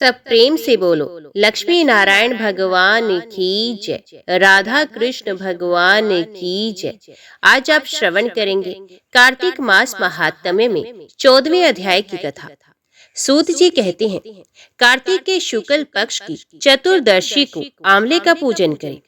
सब प्रेम से बोलो। लक्ष्मी नारायण भगवान की जय, राधा कृष्ण भगवान की जय। आज आप श्रवण करेंगे कार्तिक मास महात्म्य में 14वें अध्याय की कथा। सूत जी कहते हैं, कार्तिक के शुक्ल पक्ष की चतुर्दशी को आंवले का पूजन करें।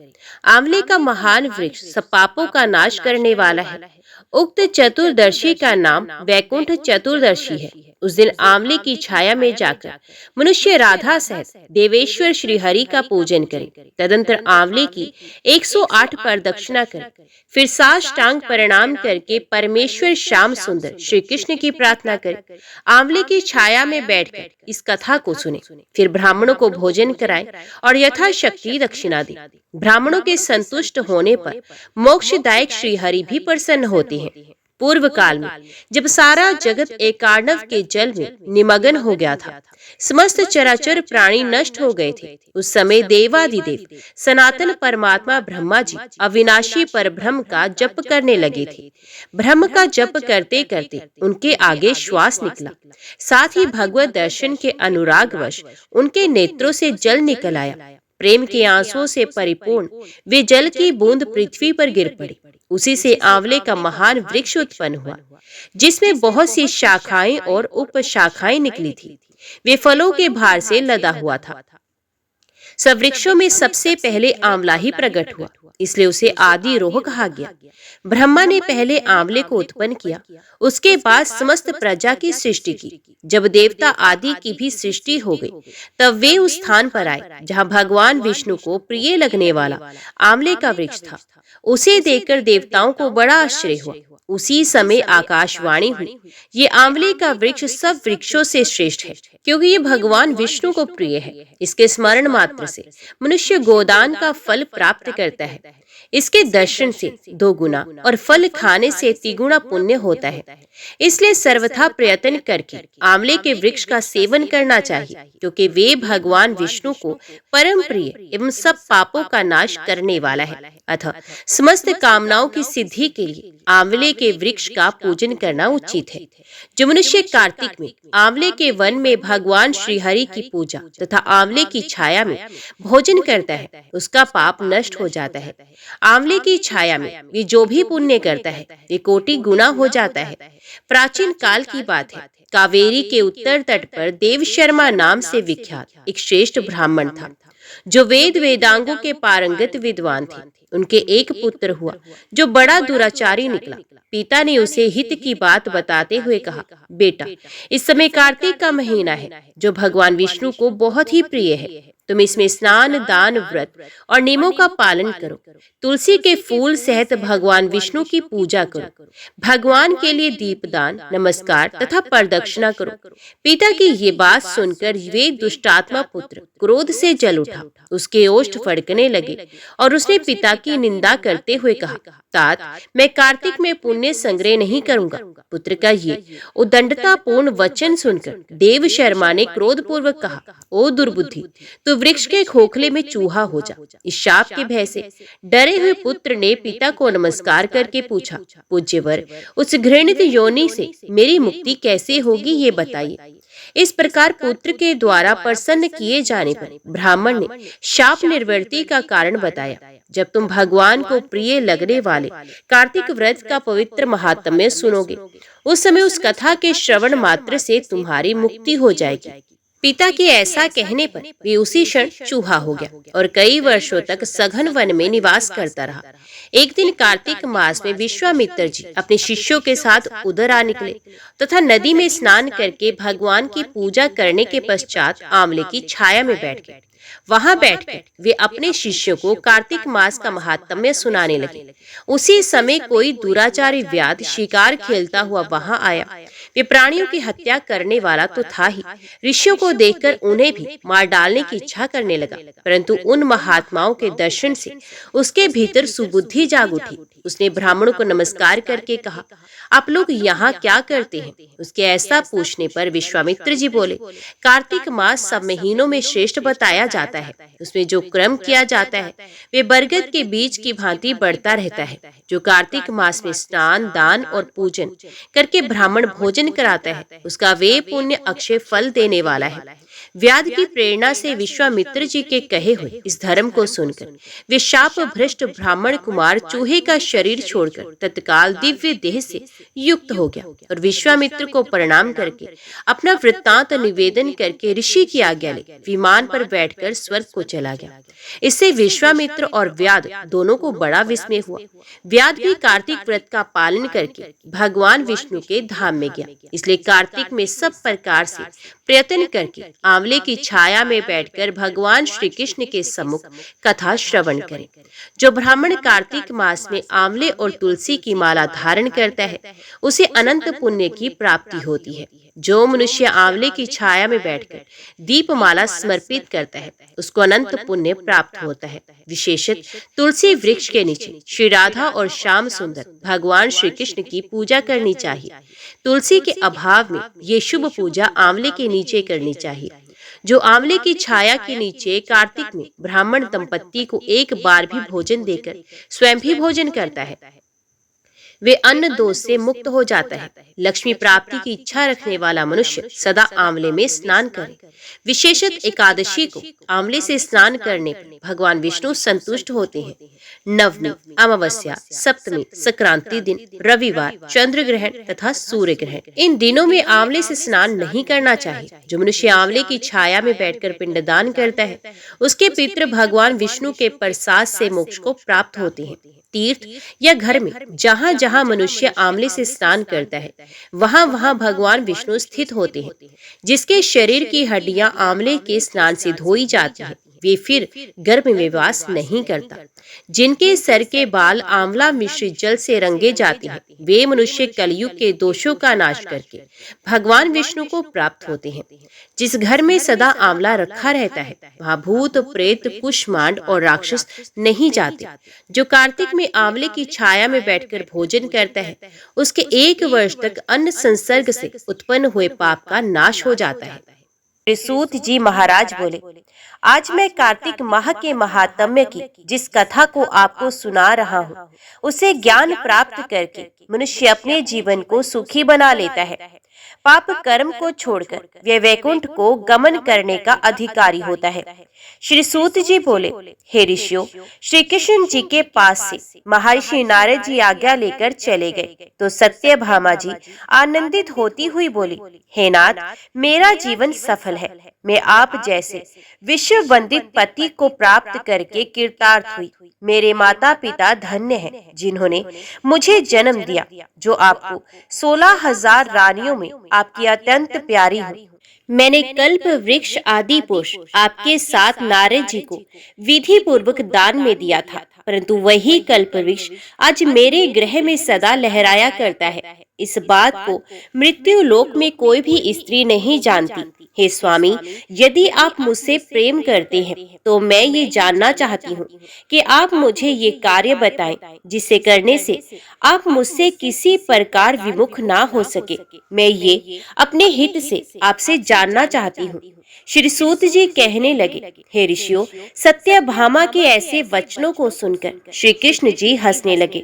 आंवले का महान वृक्ष सब पापों का नाश करने वाला है। उक्त चतुर्दशी का नाम वैकुंठ चतुर्दशी है। उस दिन आंवले की छाया में जाकर मनुष्य राधा सहित देवेश्वर श्री हरि का पूजन करे। तदंतर आंवले की 108 प्रदक्षिणा करे। फिर साष्टांग प्रणाम करके परमेश्वर श्याम सुंदर श्री कृष्ण की प्रार्थना करे। आंवले की छाया में बैठकर इस कथा को सुने। फिर ब्राह्मणों को भोजन कराएं और यथाशक्ति दक्षिणा दें। ब्राह्मणों के संतुष्ट होने पर मोक्षदायक श्री हरि भी प्रसन्न होते हैं। पूर्व काल में जब सारा जगत एकार्णव के जल में निमग्न हो गया था, समस्त चराचर प्राणी नष्ट हो गए थे, उस समय देवादिदेव सनातन परमात्मा ब्रह्मा जी अविनाशी परब्रह्म का जप करने लगे थे। ब्रह्म का जप करते करते उनके आगे श्वास निकला। साथ ही भगवत दर्शन के अनुरागवश उनके नेत्रों से जल निकल आया। प्रेम के आंसुओं से परिपूर्ण वे जल की बूंद पृथ्वी पर गिर पड़ी। उसी से आंवले का महान वृक्ष उत्पन्न हुआ, जिसमें बहुत सी शाखाएं और उपशाखाएं निकली थी। वे फलों के भार से लदा हुआ था। सब वृक्षों में सबसे पहले आंवला ही प्रकट हुआ, इसलिए उसे आदि रोह कहा गया। ब्रह्मा ने पहले आंवले को उत्पन्न किया, उसके बाद समस्त प्रजा की सृष्टि की। जब देवता आदि की भी सृष्टि हो गई, तब वे उस स्थान पर आए जहाँ भगवान विष्णु को प्रिय लगने वाला आंवले का वृक्ष था। उसे देखकर देवताओं को बड़ा आश्चर्य हुआ। उसी समय आकाशवाणी हुई, ये आंवले का वृक्ष सब वृक्षों से श्रेष्ठ है, क्योंकि ये भगवान विष्णु को प्रिय है। इसके स्मरण मात्र से मनुष्य गोदान का फल प्राप्त करता है। इसके दर्शन से 2 गुना और फल खाने से 3 गुना पुण्य होता है। इसलिए सर्वथा प्रयत्न करके आंवले के वृक्ष का सेवन करना चाहिए, क्योंकि वे भगवान विष्णु को परम प्रिय एवं सब पापों का नाश करने वाला है। अतः समस्त कामनाओं की सिद्धि के लिए आंवले के वृक्ष का पूजन करना उचित है। जो मनुष्य कार्तिक में आंवले के वन में भगवान श्री हरि की पूजा तथा आंवले की छाया में भोजन करता है, उसका पाप नष्ट हो जाता है। आंवले की छाया में वे जो भी पुण्य करता है, वे कोटि गुना हो जाता है। प्राचीन काल की बात है, कावेरी के उत्तर तट पर देव शर्मा नाम से विख्यात एक श्रेष्ठ ब्राह्मण था, जो वेद वेदांगों के पारंगत विद्वान थे। उनके एक पुत्र हुआ, जो बड़ा दुराचारी निकला। पिता ने उसे हित की बात बताते हुए कहा, बेटा, इस समय कार्तिक का महीना है, जो भगवान विष्णु को बहुत ही प्रिय है। तुम इसमें स्नान, दान, व्रत और नियमों का पालन करो। तुलसी के फूल सहित भगवान विष्णु की पूजा करो। भगवान के लिए दीपदान, नमस्कार तथा प्रदक्षिणा करो। पिता की ये बात सुनकर वे दुष्टात्मा पुत्र क्रोध से जल उठा। उसके ओष्ठ फड़कने लगे और उसने पिता की निंदा करते हुए कहा, तात, मैं कार्तिक में पुण्य संग्रह नहीं करूंगा। पुत्र का ये उदंडतापूर्ण वचन सुनकर देव शर्मा ने क्रोधपूर्वक कहा, ओ दुर्बुद्धि, तू वृक्ष के खोखले में चूहा हो जा। इस शाप के भय से डरे हुए पुत्र ने पिता को नमस्कार करके पूछा, पूज्यवर, उस घृणित योनि से मेरी मुक्ति कैसे होगी, ये बताइए। इस प्रकार पुत्र के द्वारा प्रसन्न किए जाने पर ब्राह्मण ने शाप निवृत्ति का कारण बताया। जब तुम भगवान को प्रिय लगने वाले कार्तिक व्रत का पवित्र महात्म्य सुनोगे, उस समय उस कथा के श्रवण मात्र से तुम्हारी मुक्ति हो जाएगी। पिता के ऐसा कहने पर वे उसी क्षण चूहा हो गया और कई वर्षों तक सघन वन में निवास करता रहा। एक दिन कार्तिक मास में विश्वामित्र जी अपने शिष्यों के साथ उधर आ निकले तथा नदी में स्नान करके भगवान की पूजा करने के पश्चात आंवले की छाया में बैठ गए। वहां बैठकर वे अपने शिष्यों को कार्तिक मास का महात्म्य सुनाने लगे। उसी समय कोई दुराचारी व्याध शिकार खेलता हुआ वहां आया। वे प्राणियों की हत्या करने वाला तो था ही, ऋषियों को देखकर उन्हें भी मार डालने की इच्छा करने लगा। परंतु उन महात्माओं के दर्शन से उसके भीतर सुबुद्धि जाग उठी। उसने ब्राह्मणों को नमस्कार करके कहा, आप लोग यहाँ क्या करते हैं? उसके ऐसा पूछने पर विश्वामित्र जी बोले, कार्तिक मास सब महीनों में श्रेष्ठ बताया जाता है। उसमें जो क्रम किया जाता है वे बरगद के बीज की भांति बढ़ता रहता है। जो कार्तिक मास में स्नान, दान और पूजन करके ब्राह्मण भोजन कराता है, उसका वे पुण्य अक्षय फल देने वाला है। व्याध की प्रेरणा से विश्वामित्र जी के कहे हुए इस धर्म को सुनकर वे शाप भ्रष्ट ब्राह्मण कुमार चूहे का शरीर छोड़कर तत्काल दिव्य देह से युक्त हो गया और विश्वामित्र को प्रणाम करके अपना वृत्तांत निवेदन करके ऋषि की आज्ञा ले विमान पर बैठकर स्वर्ग को चला गया। इससे विश्वामित्र और व्याध दोनों को बड़ा विस्मय हुआ। व्याध भी कार्तिक व्रत का पालन करके भगवान विष्णु के धाम में गया, इसलिए कार्तिक में सब प्रकार से प्रयत्न करके आंवले की छाया में बैठकर भगवान श्री कृष्ण के सम्मुख कथा श्रवण करें। जो ब्राह्मण कार्तिक मास में आंवले और तुलसी की माला धारण करता है उसे अनंत पुण्य की प्राप्ति होती है। जो मनुष्य आंवले की छाया में बैठकर दीपमाला समर्पित करता है उसको अनंत पुण्य प्राप्त होता है। विशेषतः तुलसी वृक्ष के नीचे श्री राधा और श्याम सुंदर भगवान श्री कृष्ण की पूजा करनी चाहिए। तुलसी के अभाव में ये शुभ पूजा आंवले के नीचे करनी चाहिए। जो आंवले की छाया के नीचे कार्तिक में ब्राह्मण दंपत्ति को एक बार भी भोजन देकर स्वयं भी भोजन करता है वे अन्न दोष से मुक्त हो जाता है। लक्ष्मी प्राप्ति की इच्छा रखने वाला मनुष्य सदा आंवले में स्नान करे। विशेषत एकादशी को आंवले से स्नान करने पर भगवान विष्णु संतुष्ट होते हैं। नवमी, अमावस्या, सप्तमी, संक्रांति दिन, रविवार, चंद्र ग्रहण तथा सूर्य ग्रहण, इन दिनों में आंवले से स्नान नहीं करना चाहिए। जो मनुष्य आंवले की छाया में बैठकर पिंडदान करता है उसके पितृ भगवान विष्णु के प्रसाद से मोक्ष को प्राप्त होते हैं। तीर्थ या घर में जहाँ जहाँ मनुष्य आंवले से स्नान करता है वहाँ वहाँ भगवान विष्णु स्थित होते हैं। जिसके शरीर की हड्डियां आंवले के स्नान से धोई जाती है वे फिर गर्भ में वास नहीं करता। जिनके सर के बाल आंवला मिश्रित जल से रंगे जाते हैं वे मनुष्य कलयुग के दोषों का नाश करके भगवान विष्णु को प्राप्त होते हैं। जिस घर में सदा आंवला रखा रहता है वहाँ भूत, प्रेत, कुष्मांड और राक्षस नहीं जाते। जो कार्तिक में आंवले की छाया में बैठकर भोजन करता है उसके 1 वर्ष तक अन्न संसर्ग से उत्पन्न हुए पाप का नाश हो जाता है। सूत जी महाराज बोले, आज मैं कार्तिक माह के महात्म्य की जिस कथा को आपको सुना रहा हूँ उसे ज्ञान प्राप्त करके मनुष्य अपने जीवन को सुखी बना लेता है। पाप कर्म को छोड़कर वे वैकुंठ को गमन करने का अधिकारी होता है। श्री सूत जी बोले, हे ऋषियों, श्री कृष्ण जी के पास से महर्षि नारद जी आज्ञा लेकर चले गए तो सत्यभामा जी आनंदित होती हुई बोली, हे नाथ, मेरा जीवन सफल है। मैं आप जैसे विश्व वंदित पति को प्राप्त करके कृतार्थ हुई। मेरे माता पिता धन्य हैं जिन्होंने मुझे जन्म दिया। जो आपको 16,000 रानियों में आपकी अत्यंत प्यारी हूँ। मैंने कल्प वृक्ष आदि पुष्प आपके साथ नारद जी को विधि पूर्वक दान में दिया था, परंतु वही कल्प वृक्ष आज मेरे गृह में सदा लहराया करता है। इस बात को मृत्यु लोक में कोई भी स्त्री नहीं जानती। हे स्वामी, यदि आप मुझसे प्रेम करते हैं तो मैं ये जानना चाहती हूँ कि आप मुझे ये कार्य बताएं जिसे करने से आप मुझसे किसी प्रकार विमुख ना हो सके। मैं ये अपने हित से आपसे जानना चाहती हूँ। श्री सूत जी कहने लगे, हे ऋषियों, सत्यभामा के ऐसे वचनों को सुनकर श्री कृष्ण जी हंसने लगे।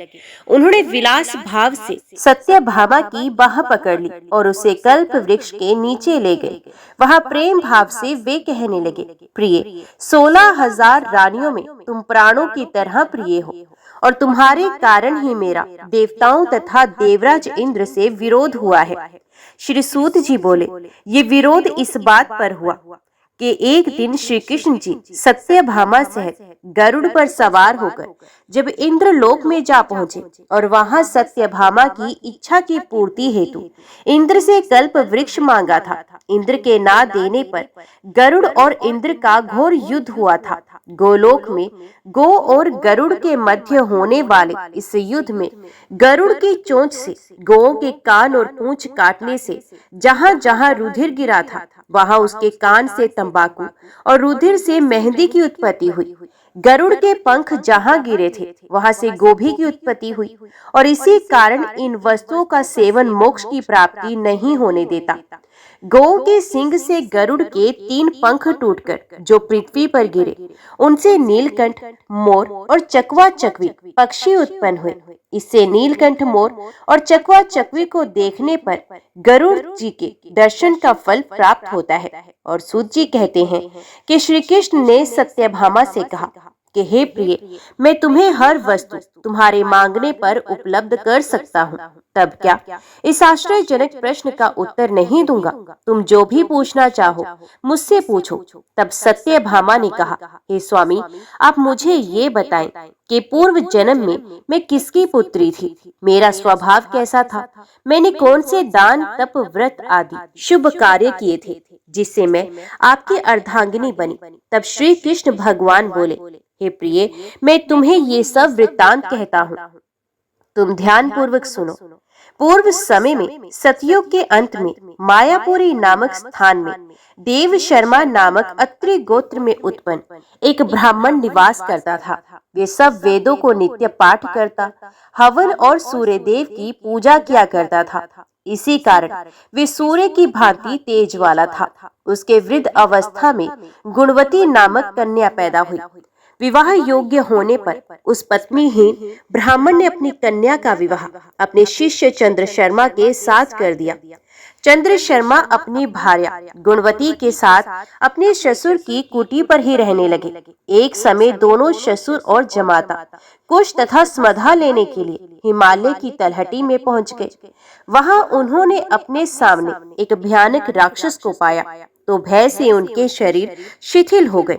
उन्होंने विलास भाव से सत्यभामा की बाह पकड़ ली और उसे कल्प वृक्ष के नीचे ले गए। वहाँ प्रेम भाव से वे कहने लगे, प्रिय, 16,000 रानियों में तुम प्राणों की तरह प्रिय हो और तुम्हारे कारण ही मेरा देवताओं तथा देवराज इंद्र से विरोध हुआ है। श्री सूत जी बोले, ये विरोध इस बात पर हुआ कि एक दिन श्री कृष्ण जी सत्यभामा सहित गरुड़ पर सवार होकर जब इंद्र लोक में जा पहुंचे और वहां सत्यभामा की इच्छा की पूर्ति हेतु इंद्र से कल्प वृक्ष मांगा था। इंद्र के ना देने पर गरुड़ और इंद्र का घोर युद्ध हुआ था। गोलोक में गो और गरुड़ के मध्य होने वाले इस युद्ध में गरुड़ की चोंच से गौओं के कान और पूंछ काटने से जहां जहां रुधिर गिरा था वहां उसके कान से तंबाकू और रुधिर से मेहंदी की उत्पत्ति हुई। गरुड़ के पंख जहां गिरे थे वहां से गोभी की उत्पत्ति हुई और इसी कारण इन वस्तुओं का सेवन मोक्ष की प्राप्ति नहीं होने देता। गौ के सींग से गरुड़ के 3 पंख टूटकर जो पृथ्वी पर गिरे, उनसे नीलकंठ, मोर और चकवा चकवी पक्षी उत्पन्न हुए। इससे नीलकंठ, मोर और चकवा चकवी को देखने पर गरुड़ जी के दर्शन का फल प्राप्त होता है। और सूत जी कहते हैं कि श्री कृष्ण ने सत्यभामा से कहा कि हे प्रिय, मैं तुम्हें हर वस्तु तुम्हारे मांगने पर उपलब्ध कर सकता हूँ। तब क्या? इस आश्चर्यजनक प्रश्न का उत्तर नहीं दूंगा। तुम जो भी पूछना चाहो मुझसे पूछो। तब सत्यभामा ने कहा, हे स्वामी, आप मुझे ये बताएं कि पूर्व जन्म में मैं किसकी पुत्री थी, मेरा स्वभाव कैसा था, मैंने कौन से दान, तप, व्रत आदि शुभ कार्य किए थे जिससे मैं आपकी अर्धांगिनी बनी। तब श्री कृष्ण भगवान बोले, हे प्रिय, मैं तुम्हें ये सब वृत्तांत कहता हूँ, तुम ध्यान पूर्वक सुनो। पूर्व समय में सतयुग के अंत में मायापुरी नामक स्थान में देव शर्मा नामक अत्रि गोत्र में उत्पन्न एक ब्राह्मण निवास करता था। वे सब वेदों को नित्य पाठ करता, हवन और सूर्य देव की पूजा किया करता था। इसी कारण वे सूर्य की भांति तेज वाला था। उसके वृद्ध अवस्था में गुणवती नामक कन्या पैदा हुई। विवाह योग्य होने पर उस पत्नीहीन ब्राह्मण ने अपनी कन्या का विवाह अपने शिष्य चंद्र शर्मा के साथ कर दिया। चंद्र शर्मा अपनी भार्या गुणवती के साथ अपने ससुर की कुटी पर ही रहने लगे। एक समय दोनों ससुर और जमाता कुश तथा स्मधा लेने के लिए हिमालय की तलहटी में पहुंच गए। वहां उन्होंने अपने सामने एक भयानक राक्षस को पाया तो भय से उनके शरीर शिथिल हो गए।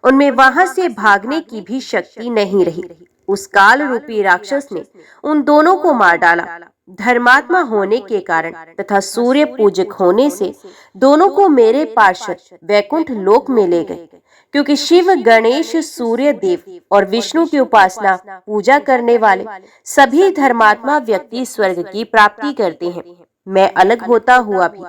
उनमें वहां से भागने की भी शक्ति नहीं रही। उस काल रूपी राक्षस ने उन दोनों को मार डाला। धर्मात्मा होने के कारण तथा सूर्य पूजक होने से दोनों को मेरे पार्षद वैकुंठ लोक में ले गए। क्योंकि शिव, गणेश, सूर्य देव और विष्णु की उपासना पूजा करने वाले सभी धर्मात्मा व्यक्ति स्वर्ग की प्राप्ति करते हैं। मैं अलग होता हुआ भी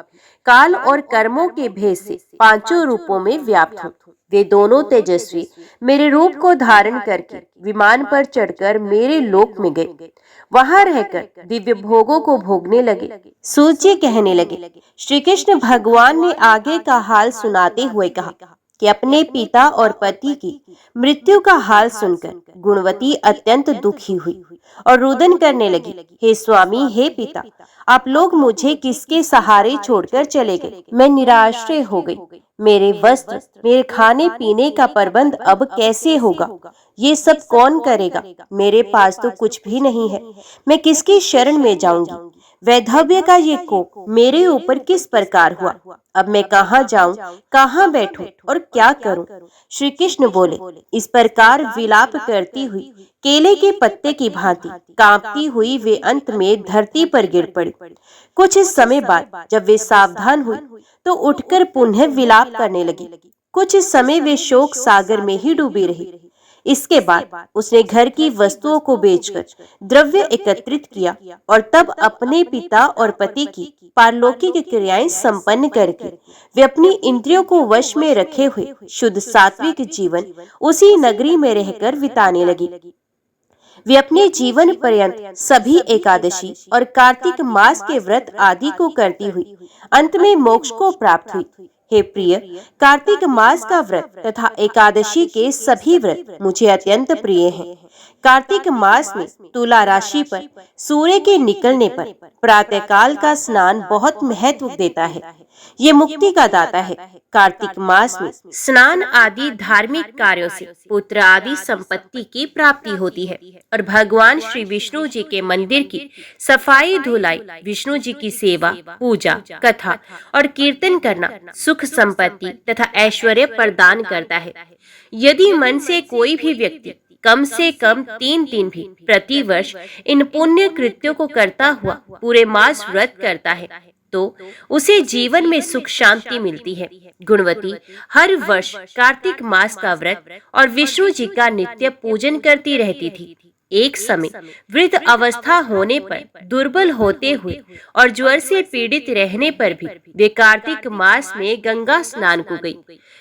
काल और कर्मों के भेद से पांचों रूपों में व्याप्त हूँ। वे दोनों तेजस्वी मेरे रूप को धारण करके विमान पर चढ़कर मेरे लोक में गए। वहां रहकर दिव्य भोगों को भोगने लगे। सूर्य कहने लगे, श्री कृष्ण भगवान ने आगे का हाल सुनाते हुए कहा कि अपने पिता और पति की मृत्यु का हाल सुनकर गुणवती अत्यंत दुखी हुई और रुदन करने लगी, हे स्वामी, हे पिता, आप लोग मुझे किसके सहारे छोड़कर चले गए? मैं निराश्रय हो गई। मेरे वस्त्र, मेरे खाने पीने का प्रबंध अब कैसे होगा? ये सब कौन करेगा? मेरे पास तो कुछ भी नहीं है। मैं किसकी शरण में जाऊंगी? वैधव्य का ये कोप मेरे ऊपर किस प्रकार हुआ? अब मैं कहाँ जाऊं, कहाँ बैठूं और क्या करूं? श्री कृष्ण बोले, इस प्रकार विलाप करती हुई केले के पत्ते की भांति कांपती हुई वे अंत में धरती पर गिर पड़ी। कुछ समय बाद जब वे सावधान हुई तो उठकर पुनः विलाप करने लगी। कुछ समय वे शोक सागर में ही डूबी रही। इसके बाद उसने घर की वस्तुओं को बेचकर द्रव्य एकत्रित किया और तब अपने पिता और पति की पारलौकिक क्रियाएं संपन्न करके वे अपनी इंद्रियों को वश में रखे हुए शुद्ध सात्विक जीवन उसी नगरी में रहकर बिताने लगी। वे अपने जीवन पर्यंत सभी एकादशी और कार्तिक मास के व्रत आदि को करती हुई अंत में मोक्ष को प्राप्त हुई। हे प्रिय, कार्तिक मास का व्रत तथा एकादशी के सभी व्रत मुझे अत्यंत प्रिय हैं। कार्तिक मास में तुला राशि पर सूर्य के निकलने पर प्रातःकाल का स्नान बहुत महत्व देता है। ये मुक्ति का दाता है। कार्तिक मास में स्नान आदि धार्मिक कार्यों से पुत्र आदि संपत्ति की प्राप्ति होती है और भगवान श्री विष्णु जी के मंदिर की सफाई धुलाई, विष्णु जी की सेवा, पूजा, कथा और कीर्तन करना सुख, संपत्ति तथा ऐश्वर्य प्रदान करता है। यदि मन से कोई भी व्यक्ति कम से कम 3 दिन भी प्रति वर्ष इन पुण्य कृत्यों को करता हुआ पूरे मास व्रत करता है तो उसे जीवन में सुख शांति मिलती है। गुणवती हर वर्ष कार्तिक मास का व्रत और विष्णु जी का नित्य पूजन करती रहती थी। एक समय वृद्ध अवस्था होने पर, दुर्बल होते हुए और ज्वर से पीड़ित रहने पर भी वे कार्तिक मास में गंगा स्नान को गई।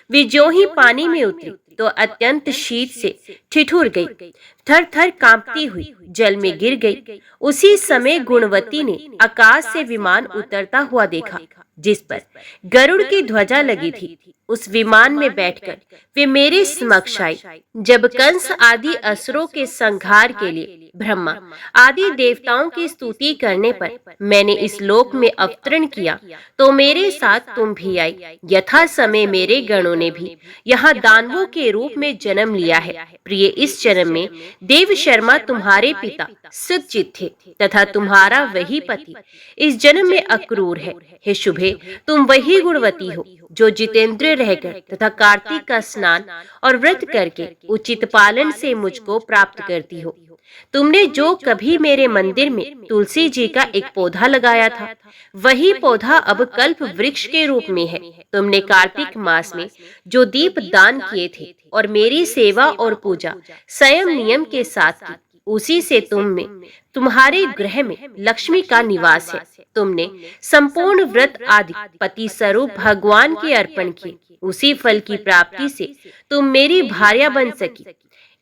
वे जो ही पानी में उतरी तो अत्यंत शीत से ठिठुर गई, थर थर कांपती हुई जल में गिर गई। उसी समय गुणवती ने आकाश से विमान उतरता हुआ देखा, जिस पर गरुड़ की ध्वजा लगी थी। उस विमान में बैठकर वे मेरे समक्ष आई। जब कंस आदि असुरों के संहार के लिए ब्रह्मा आदि देवताओं की स्तुति करने पर मैंने इस लोक में अवतरण किया, तो मेरे साथ तुम भी आई। यथा समय मेरे गणों ने भी यहाँ दानवों के रूप में जन्म लिया है। प्रिय, इस जन्म में देव शर्मा तुम्हारे पिता सत्यजित थे तथा तुम्हारा वही पति इस जन्म में अक्रूर है। हे शुभे, तुम वही गुणवती हो जो जितेंद्र रहकर तथा कार्तिक का स्नान और व्रत करके उचित पालन से मुझको प्राप्त करती हो। तुमने जो कभी मेरे मंदिर में तुलसी जी का एक पौधा लगाया था, वही पौधा अब कल्प वृक्ष के रूप में है। तुमने कार्तिक मास में जो दीप दान किए थे और मेरी सेवा और पूजा संयम नियम के साथ की, उसी से तुम में तुम्हारे गृह में लक्ष्मी का निवास है। तुमने संपूर्ण व्रत आदि पति स्वरूप भगवान के अर्पण किए, उसी फल की प्राप्ति से तुम मेरी भार्या बन सकी।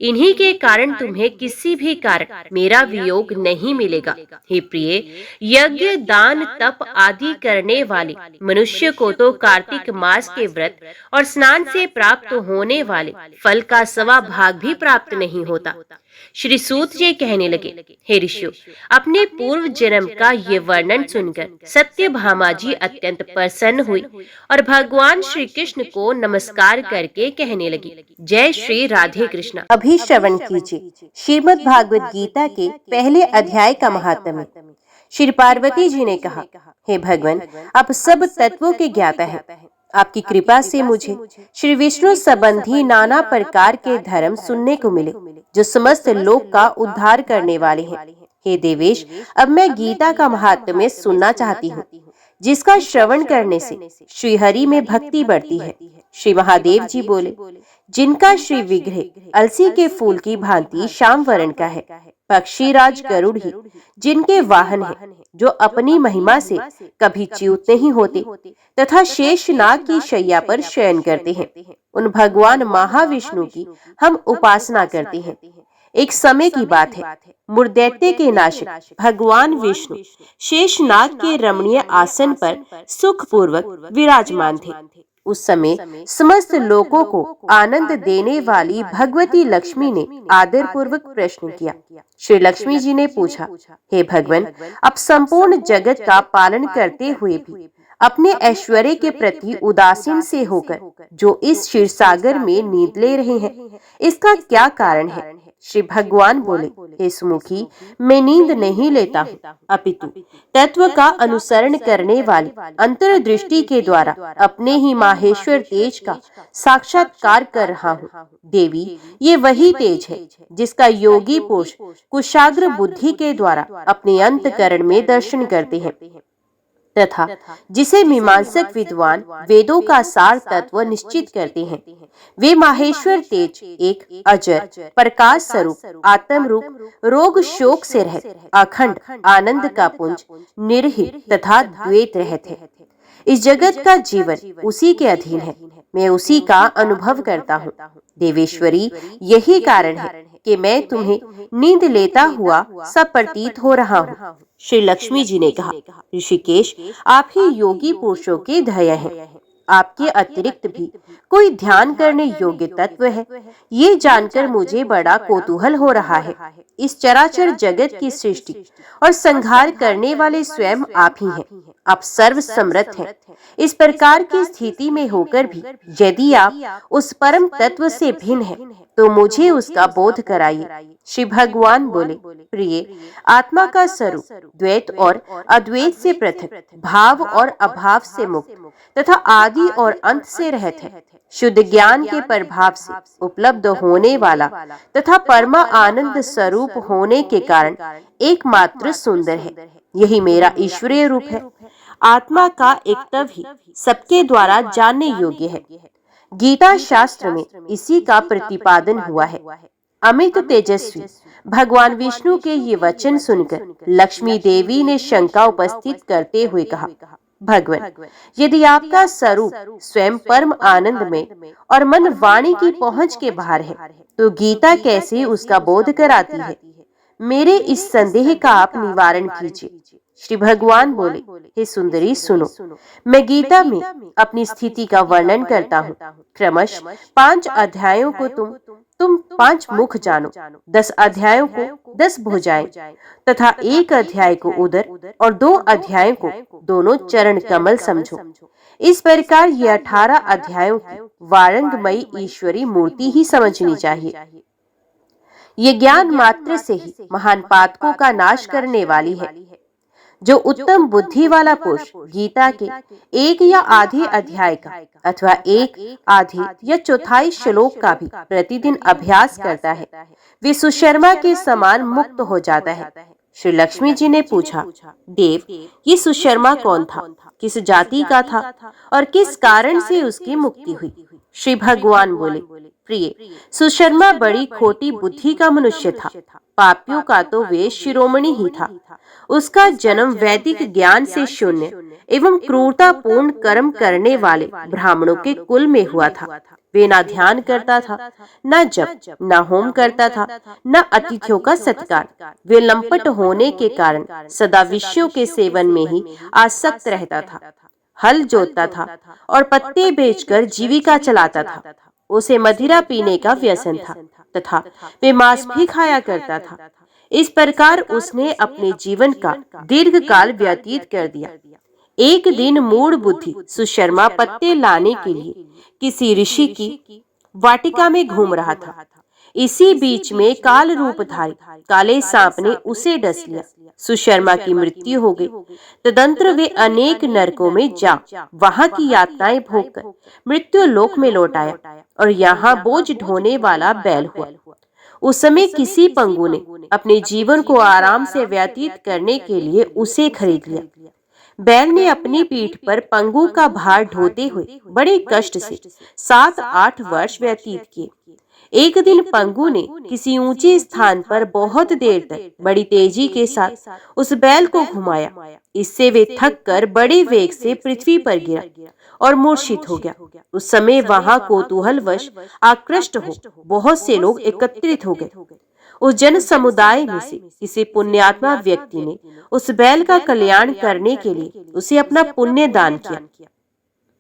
इन्हीं के कारण तुम्हें किसी भी कारण मेरा वियोग नहीं मिलेगा। हे प्रिय, यज्ञ दान तप आदि करने वाले मनुष्य को तो कार्तिक मास के व्रत और स्नान से प्राप्त होने वाले फल का 1/2 भाग भी प्राप्त नहीं होता। श्री सूत जी कहने लगे, हे ऋषियों, अपने पूर्व जन्म का ये वर्णन सुनकर सत्यभामा जी अत्यंत प्रसन्न हुई और भगवान श्री कृष्ण को नमस्कार करके कहने लगी, जय श्री राधे कृष्ण। अभी श्रवण कीजिए श्रीमद् भागवत गीता के पहले अध्याय का महात्म्य। श्री पार्वती जी ने कहा, हे भगवान, आप सब तत्वों के ज्ञाता हैं। आपकी कृपा से मुझे श्री विष्णु संबंधी नाना प्रकार के धर्म सुनने को मिले, जो समस्त लोक का उद्धार करने वाले हैं। हे देवेश, अब मैं गीता का महात्म्य सुनना चाहती हूँ, जिसका श्रवण करने से श्री हरि में भक्ति बढ़ती है। श्री महादेव जी बोले, जिनका श्री विग्रह अलसी के फूल की भांति श्याम वर्ण का है, पक्षीराज गरुड़ ही जिनके वाहन है, जो अपनी महिमा से कभी च्युत नहीं होते तथा शेषनाग की शैया पर शयन करते हैं, उन भगवान महाविष्णु की हम उपासना करते हैं। एक समय की बात है, मुर्दैत्य के नाशक भगवान विष्णु शेषनाग के रमणीय आसन पर सुखपूर्वक विराजमान थे। उस समय समस्त लोगों को आनंद देने वाली भगवती लक्ष्मी ने आदर पूर्वक प्रश्न किया। श्री लक्ष्मी जी ने पूछा, हे भगवान, आप संपूर्ण जगत का पालन करते हुए भी अपने ऐश्वर्य के प्रति उदासीन से होकर जो इस क्षीर सागर में नींद ले रहे हैं, इसका क्या कारण है? श्री भगवान बोले, हे सुमुखी, मैं नींद नहीं लेता हूँ, अपितु तत्व का अनुसरण करने वाली अंतर्दृष्टि के द्वारा अपने ही माहेश्वर तेज का साक्षात्कार कर रहा हूँ। देवी, ये वही तेज है जिसका योगी पुरुष कुशाग्र बुद्धि के द्वारा अपने अंतकरण में दर्शन करते हैं तथा जिसे मीमांसक विद्वान वेदों का सार तत्व निश्चित करते हैं। वे माहेश्वर तेज एक अजर प्रकाश स्वरूप आत्म रूप रोग शोक से रहित अखंड आनंद का पुंज निर्हित तथा द्वैत रहित है। इस जगत का जीवन उसी के अधीन है, मैं उसी का अनुभव करता हूँ। देवेश्वरी, यही कारण है कि मैं तुम्हें नींद लेता हुआ सब प्रतीत हो रहा हूँ। श्री लक्ष्मी जी ने कहा, ऋषिकेश, आप ही योगी पुरुषों के ध्येय हैं। आपके अतिरिक्त भी कोई ध्यान करने योग्य तत्व है, ये जानकर मुझे बड़ा कौतूहल हो रहा है। इस चराचर जगत की सृष्टि और संहार करने वाले स्वयं आप ही हैं। आप सर्व समर्थ हैं। इस प्रकार की स्थिति में होकर भी यदि आप उस परम तत्व से भिन्न हैं, तो मुझे उसका बोध कराइए। श्री भगवान बोले, प्रिय, आत्मा का स्वरूप द्वैत और अद्वैत से पृथक, भाव और अभाव से मुक्त तथा आदि और अंत से रहित है। शुद्ध ज्ञान के प्रभाव से उपलब्ध होने वाला तथा परमा आनंद स्वरूप होने के कारण एकमात्र सुंदर है। यही मेरा ईश्वरीय रूप है। आत्मा का एकत्व ही सबके द्वारा जानने योग्य है। गीता शास्त्र में इसी का प्रतिपादन हुआ है। अमित तेजस्वी भगवान विष्णु के ये वचन सुनकर लक्ष्मी देवी ने शंका उपस्थित करते हुए कहा, भगवन, यदि आपका स्वरूप स्वयं परम आनंद में और मन वाणी की पहुंच के बाहर है, तो गीता कैसे उसका बोध कराती है? मेरे इस संदेह का आप निवारण कीजिए। श्री भगवान बोले, हे सुंदरी सुनो, मैं गीता में अपनी स्थिति का वर्णन करता हूँ। क्रमश 5 अध्यायों को तुम 5 मुख जानो, 10 अध्यायों को 10 भुजाएं तथा 1 अध्याय को उदर और 2 अध्यायों को दोनों चरण कमल समझो। इस प्रकार ये 18 अध्यायों की वारंगमयी ईश्वरी मूर्ति ही समझनी चाहिए। ये ज्ञान मात्र से ही महान पातकों का नाश करने वाली है। जो उत्तम बुद्धि वाला पुरुष गीता के 1 या आधे अध्याय का अथवा 1 आधे या चौथाई श्लोक का भी प्रतिदिन अभ्यास करता है, वे सुशर्मा के समान मुक्त हो जाता है। श्री लक्ष्मी जी ने पूछा, देव, ये सुशर्मा कौन था, किस जाति का था और किस कारण से उसकी मुक्ति हुई? श्री भगवान बोले, प्रिय, सुशर्मा बड़ी खोटी बुद्धि का मनुष्य था। पापियों का तो वे शिरोमणि ही था। उसका जन्म वैदिक ज्ञान से शून्य एवं क्रूरतापूर्ण कर्म करने वाले ब्राह्मणों के कुल में हुआ था। वे ना ध्यान करता था, न जप, न होम करता था, न अतिथियों का सत्कार। वे लंपट होने के कारण सदा विषयों के सेवन में ही आसक्त रहता था। हल जोतता था और पत्ते बेचकर जीविका चलाता था। उसे मदिरा पीने का व्यसन था तथा वे मांस भी खाया करता था। इस प्रकार उसने अपने जीवन का दीर्घ काल व्यतीत कर दिया। एक दिन मूढ़ बुद्धि सुशर्मा पत्ते लाने के लिए किसी ऋषि की वाटिका में घूम रहा था। इसी बीच में काल रूपधारी काले सांप ने उसे डस लिया। सुशर्मा की मृत्यु हो गई। तदंतर वे अनेक नरकों में जा वहां की यातनाएं भोगकर मृत्यु लोक में लौट आया और यहाँ बोझ ढोने वाला बैल हुआ। उस समय किसी पंगु ने अपने जीवन को आराम से व्यतीत करने के लिए उसे खरीद लिया। बैल ने अपनी पीठ पर पंगु का भार ढोते हुए बड़े कष्ट से 7-8 वर्ष व्यतीत किए। एक दिन पंगु ने किसी ऊंचे स्थान पर बहुत देर तक बड़ी तेजी के साथ उस बैल को घुमाया। इससे वे थक कर बड़े वेग से पृथ्वी पर गिरा और मूर्छित हो गया। उस समय वहां कौतूहलवश आकृष्ट हो बहुत से लोग एकत्रित हो गए। उस जन समुदाय में से किसी पुण्यात्मा व्यक्ति ने उस बैल का कल्याण करने के लिए उसे अपना पुण्य दान किया।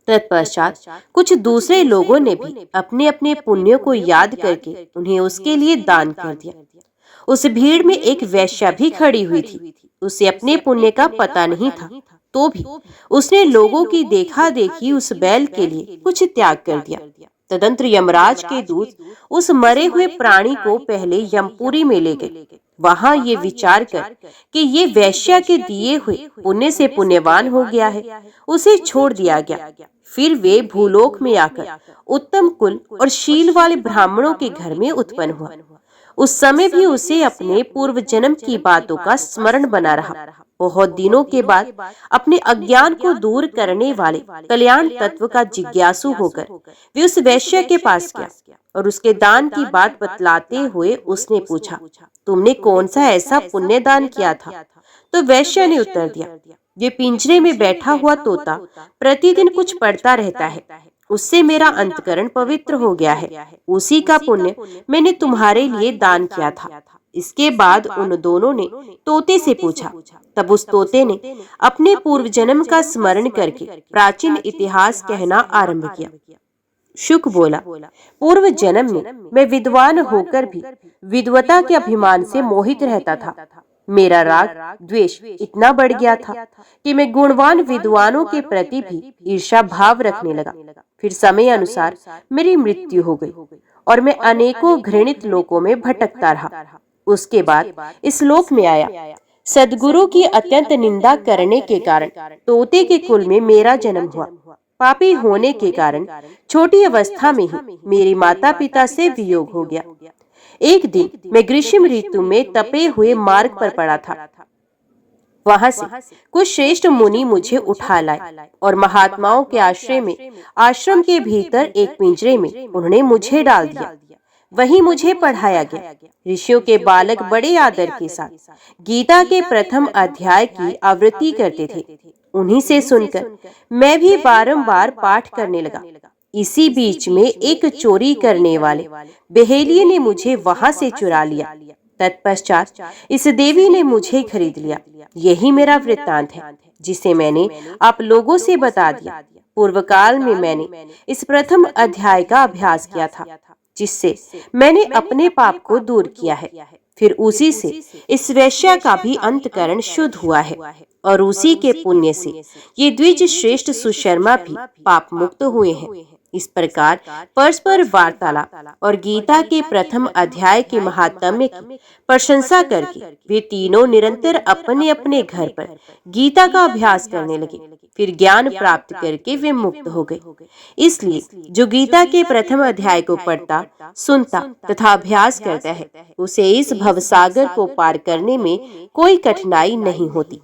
तत्पश्चात कुछ दूसरे लोगों ने भी अपने अपने पुण्यों को याद करके उन्हें उसके लिए दान कर दिया। उस भीड़ में एक वेश्या भी खड़ी हुई थी। उसे अपने पुण्य का पता नहीं था, तो भी उसने लोगों की देखा देखी उस बैल के लिए कुछ त्याग कर दिया। तदंतर यमराज के दूत उस मरे हुए प्राणी को पहले यमपुरी में ले गए। वहां ये विचार कर कि ये वैश्या के दिए हुए पुण्य से पुण्यवान हो गया है, उसे छोड़ दिया गया। फिर वे भूलोक में आकर उत्तम कुल और शील वाले ब्राह्मणों के घर में उत्पन्न हुआ। उस समय भी उसे अपने पूर्व जन्म की बातों का स्मरण बना रहा। बहुत दिनों के बाद अपने अज्ञान को दूर करने वाले कल्याण तत्व का जिज्ञासु होकर वे उस वैश्य के पास गया और उसके दान की बात बतलाते हुए उसने पूछा, तुमने कौन सा ऐसा पुण्य दान किया था? तो वैश्य ने उत्तर दिया, ये पिंजरे में बैठा हुआ तोता प्रतिदिन कुछ पढ़ता रहता है, उससे मेरा अंतकरण पवित्र हो गया है। उसी का पुण्य मैंने तुम्हारे लिए दान किया था। इसके बाद उन दोनों ने तोते से पूछा। तब उस तोते ने अपने पूर्व जन्म का स्मरण करके प्राचीन इतिहास कहना आरंभ किया। शुक बोला, पूर्व जन्म में मैं विद्वान होकर भी विद्वता के अभिमान से मोहित रहता था। मेरा राग द्वेष इतना बढ़ गया था कि मैं गुणवान विद्वानों के प्रति भी ईर्ष्या भाव रखने लगा। फिर समय अनुसार मेरी मृत्यु हो गई और मैं अनेकों घृणित लोकों में भटकता रहा। उसके बाद इस लोक में आया। सद्गुरु की अत्यंत निंदा करने के कारण तोते के कुल में मेरा जन्म हुआ। पापी होने के कारण छोटी अवस्था में ही मेरे माता पिता से वियोग हो गया। एक दिन मैं ग्रीष्म ऋतु में तपे हुए मार्ग पर पड़ा था। वहां से कुछ श्रेष्ठ मुनि मुझे उठा लाए और महात्माओं के आश्रय में आश्रम के भीतर एक पिंजरे में उन्होंने मुझे डाल दिया। वहीं मुझे पढ़ाया गया। ऋषियों के बालक बड़े आदर के साथ गीता के प्रथम अध्याय की आवृत्ति करते थे। उन्हीं से सुनकर मैं भी बारंबार पाठ करने लगा। इसी बीच में एक चोरी करने वाले बहेलिये ने मुझे वहां से चुरा लिया। तत्पश्चात इस देवी ने मुझे खरीद लिया। यही मेरा वृत्तांत है, जिसे मैंने आप लोगों से बता दिया। पूर्व काल में मैंने इस प्रथम अध्याय का अभ्यास किया था, जिससे मैंने अपने पाप को दूर किया है। फिर उसी से इस वेश्या का भी अंतकरण शुद्ध हुआ है, और उसी के पुण्य से ये द्विज श्रेष्ठ सुशर्मा भी पाप मुक्त हुए हैं। इस प्रकार परस्पर वार्तालाप और गीता के प्रथम अध्याय के महात्म्य की प्रशंसा करके वे तीनों निरंतर अपने अपने घर पर गीता का अभ्यास करने लगे। फिर ज्ञान प्राप्त करके वे मुक्त हो गए। इसलिए जो गीता के प्रथम अध्याय को पढ़ता, सुनता तथा अभ्यास करता है, उसे इस भवसागर को पार करने में कोई कठिनाई नहीं होती।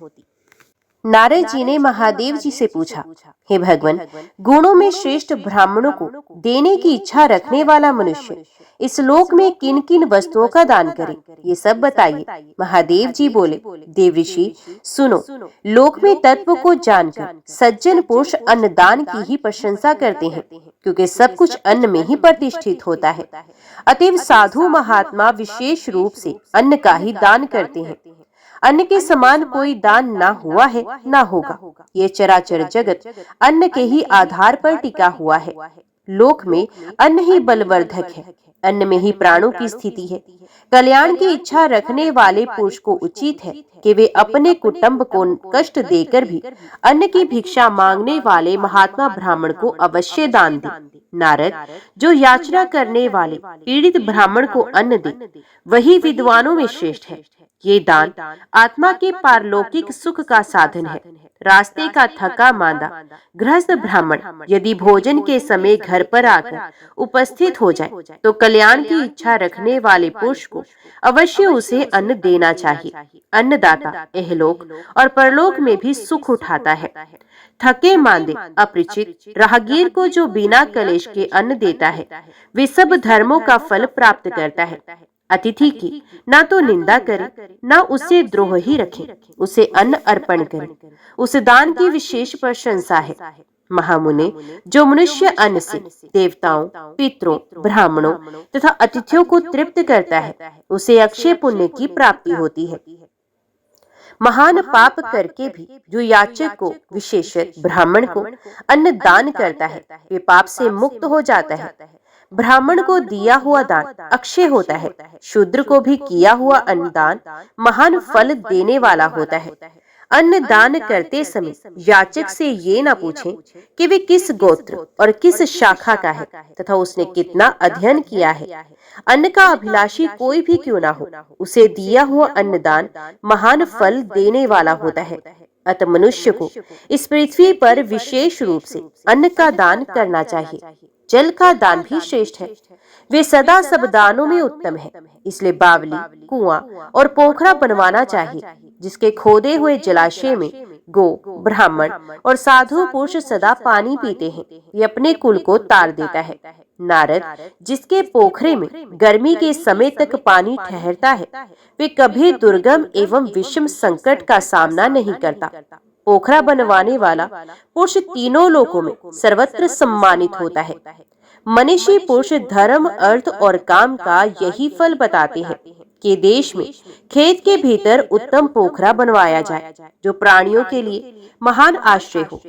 नारद जी ने महादेव जी से पूछा, हे भगवान, गुणों में श्रेष्ठ ब्राह्मणों को देने की इच्छा रखने वाला मनुष्य इस लोक में किन किन वस्तुओं का दान करे, ये सब बताइए। महादेव जी बोले, देव ऋषि सुनो, लोक में तत्व को जानकर सज्जन पुरुष अन्नदान की ही प्रशंसा करते हैं, क्योंकि सब कुछ अन्न में ही प्रतिष्ठित होता है। अतएव साधु महात्मा विशेष रूप से अन्न का ही दान करते हैं। अन्न के समान कोई दान ना हुआ है ना होगा। ये चराचर जगत अन्न के ही आधार पर टिका हुआ है। लोक में अन्न ही बलवर्धक है, अन्न में ही प्राणों की स्थिति है। कल्याण की इच्छा रखने वाले पुरुष को उचित है कि वे अपने कुटुंब को कष्ट देकर भी अन्न की भिक्षा मांगने वाले महात्मा ब्राह्मण को अवश्य दान दे। नारद, जो याचना करने वाले पीड़ित ब्राह्मण को अन्न दे, वही विद्वानों में श्रेष्ठ है। ये दान आत्मा के पारलौकिक सुख का साधन है। रास्ते का थका मांदा गृहस्थ ब्राह्मण यदि भोजन के समय घर पर आकर उपस्थित हो जाए, तो कल्याण की इच्छा रखने वाले पुरुष को अवश्य उसे अन्न देना चाहिए। अन्नदाता इहलोक और परलोक में भी सुख उठाता है। थके मांदे अपरिचित राहगीर को जो बिना कलेश के अन्न देता है, वे सब धर्मों का फल प्राप्त करता है। अतिथि की ना तो निंदा करे, ना उसे द्रोह ही रखे, उसे अन्न अर्पण करे। उस दान की विशेष प्रशंसा है। महामुने, जो मनुष्य अन्न से देवताओं, पितरों, ब्राह्मणों तथा अतिथियों को तृप्त करता है, उसे अक्षय पुण्य की प्राप्ति होती है। महान पाप करके भी जो याचक को, विशेषत ब्राह्मण को अन्न दान करता है, वे पाप से मुक्त हो जाता है। ब्राह्मण को दिया हुआ दान अक्षय होता है। शूद्र को भी किया हुआ अन्नदान महान फल देने वाला होता है। अन्न दान करते समय याचक से ये ना पूछें कि वे किस गोत्र और किस शाखा का है तथा उसने कितना अध्ययन किया है। अन्न का अभिलाषी कोई भी क्यों ना हो, उसे दिया हुआ अन्नदान महान फल देने वाला होता है। अतः मनुष्य को इस पृथ्वी पर विशेष रूप से अन्न का दान करना चाहिए। जल का दान भी श्रेष्ठ है। वे सदा सब दानों में उत्तम है। इसलिए बावली, कुआं और पोखरा बनवाना चाहिए, जिसके खोदे हुए जलाशय में गो, ब्राह्मण और साधु पुरुष सदा पानी पीते हैं। ये अपने कुल को तार देता है। नारद, जिसके पोखरे में गर्मी के समय तक पानी ठहरता है, वे कभी दुर्गम एवं विषम संकट का सामना नहीं करता। पोखरा बनवाने वाला पुरुष तीनों लोकों में सर्वत्र सम्मानित होता है। मनीषी पुरुष धर्म, अर्थ और काम का यही फल बताते हैं कि देश में खेत के भीतर उत्तम पोखरा बनवाया जाए, जो प्राणियों के लिए महान आश्रय हो।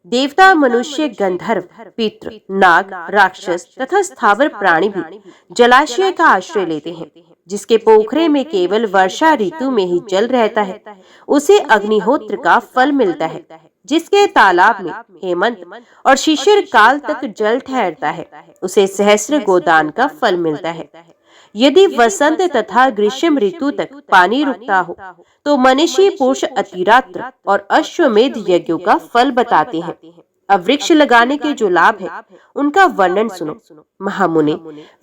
देवता, मनुष्य, गंधर्व, पितृ, नाग, राक्षस तथा स्थावर प्राणी भी जलाशय का आश्रय लेते हैं। जिसके पोखरे में केवल वर्षा ऋतु में ही जल रहता है, उसे अग्निहोत्र का फल मिलता है। जिसके तालाब में हेमंत और शिशिर काल तक जल ठहरता है, उसे सहस्र गोदान का फल मिलता है। यदि वसंत तथा ग्रीष्म ऋतु तक पानी रुकता हो, तो मनीषी पुरुष अतिरात्र और अश्वमेध यज्ञों का फल बताते हैं। अब वृक्ष लगाने के जो लाभ है, उनका वर्णन सुनो। महामुने,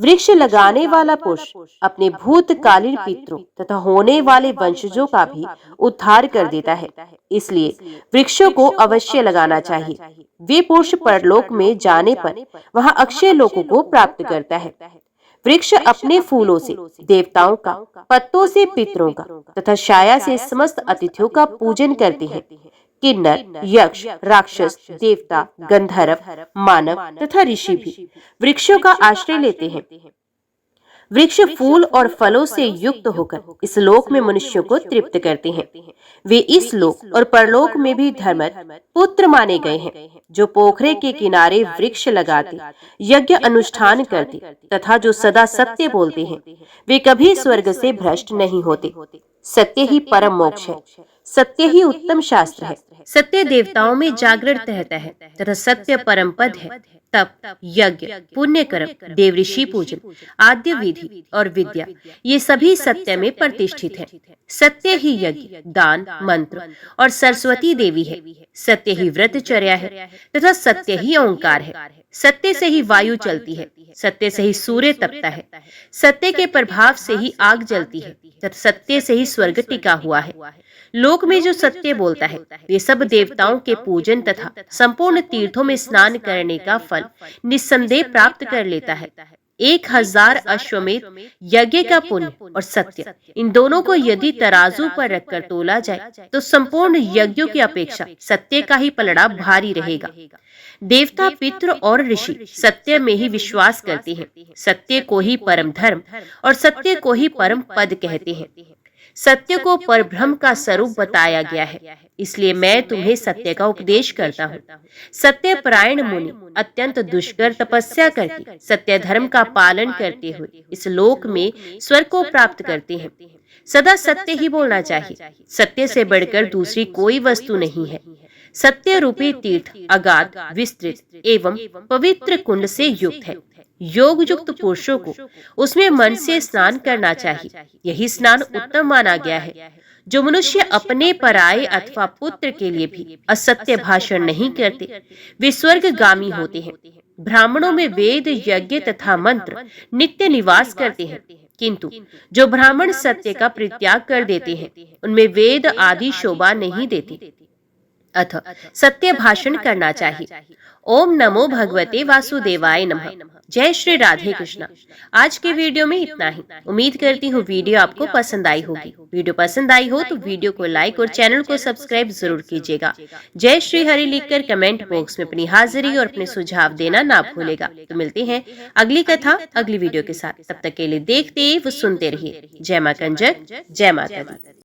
वृक्ष लगाने वाला पुरुष अपने भूतकालीन पितरों तथा होने वाले वंशजों का भी उद्धार कर देता है। इसलिए वृक्षों को अवश्य लगाना चाहिए। वे पुरुष परलोक में जाने पर वहां अक्षय लोकों को प्राप्त करता है। वृक्ष अपने फूलों से देवताओं का, पत्तों से पितरों का तथा छाया से समस्त अतिथियों का पूजन करते हैं। किन्नर, यक्ष, राक्षस, देवता, गंधर्व, मानव तथा ऋषि भी वृक्षों का आश्रय लेते हैं। वृक्ष फूल और फलों से युक्त होकर इस लोक में मनुष्यों को तृप्त करते हैं। वे इस लोक और परलोक में भी धर्मर्थ पुत्र माने गए हैं, जो पोखरे के किनारे वृक्ष लगाते, यज्ञ अनुष्ठान करते तथा जो सदा सत्य बोलते हैं, वे कभी स्वर्ग से भ्रष्ट नहीं होते। सत्य ही परम मोक्ष है, सत्य ही उत्तम शास्त्र है। सत्य देवताओं में जागृत रहता है तथा सत्य परम पद है। तप, यज्ञ, पुण्य कर्म, देव ऋषि पूजन, आद्य विधि और विद्या, ये सभी सत्य में प्रतिष्ठित है। सत्य ही यज्ञ, दान, मंत्र और सरस्वती देवी है। सत्य ही व्रतचर्या है तथा सत्य ही ओंकार है। सत्य से ही वायु चलती है, सत्य से ही सूर्य तपता है, सत्य के प्रभाव से ही आग जलती है तथा सत्य से ही स्वर्ग टिका हुआ है। लोक में जो सत्य बोलता है, वे सब देवताओं के पूजन तथा संपूर्ण तीर्थों में स्नान करने का फल निस्संदेह प्राप्त कर लेता है। 1000 अश्वमेध यज्ञ का पुण्य और सत्य, इन दोनों को यदि तराजू पर रखकर तोला जाए तो संपूर्ण यज्ञों की अपेक्षा सत्य का ही पलड़ा भारी रहेगा। देवता, पितृ और ऋषि सत्य में ही विश्वास करते हैं। सत्य को ही परम धर्म और सत्य को ही परम पद कहते हैं। सत्य को परब्रह्म का स्वरूप बताया गया है, इसलिए मैं तुम्हें सत्य का उपदेश करता हूँ। सत्य परायण मुनि अत्यंत दुष्कर तपस्या करके सत्य धर्म का पालन करते हुए इस लोक में स्वर्ग को प्राप्त करते हैं। सदा सत्य ही बोलना चाहिए। सत्य से बढ़कर दूसरी कोई वस्तु नहीं है। सत्य रूपी तीर्थ अगाध, विस्तृत एवं पवित्र कुंड से युक्त है। योग युक्त पुरुषों को उसमें मन से स्नान करना चाहिए। यही स्नान उत्तम माना गया है। जो मनुष्य अपने पराये अथवा पुत्र के लिए भी असत्य भाषण नहीं करते, वे स्वर्गगामी होते हैं। ब्राह्मणों में वेद, यज्ञ तथा मंत्र नित्य निवास करते हैं, किंतु जो ब्राह्मण सत्य का परित्याग कर देते हैं, उनमें वेद आदि शोभा नहीं देते। अतः सत्य भाषण करना चाहिए। ओम नमो भगवते वासुदेवाय नमः। जय श्री राधे कृष्णा। आज के वीडियो में इतना ही। उम्मीद करती हूँ वीडियो आपको पसंद आई होगी। वीडियो पसंद आई हो तो वीडियो को लाइक और चैनल को सब्सक्राइब जरूर कीजिएगा। जय श्री हरि लिखकर कमेंट बॉक्स में अपनी हाजिरी और अपने सुझाव देना ना भूलेगा। तो मिलते हैं अगली कथा अगली वीडियो के साथ। तब तक के लिए देखते व सुनते रहिए। जय मां कंजक, जय माता दी।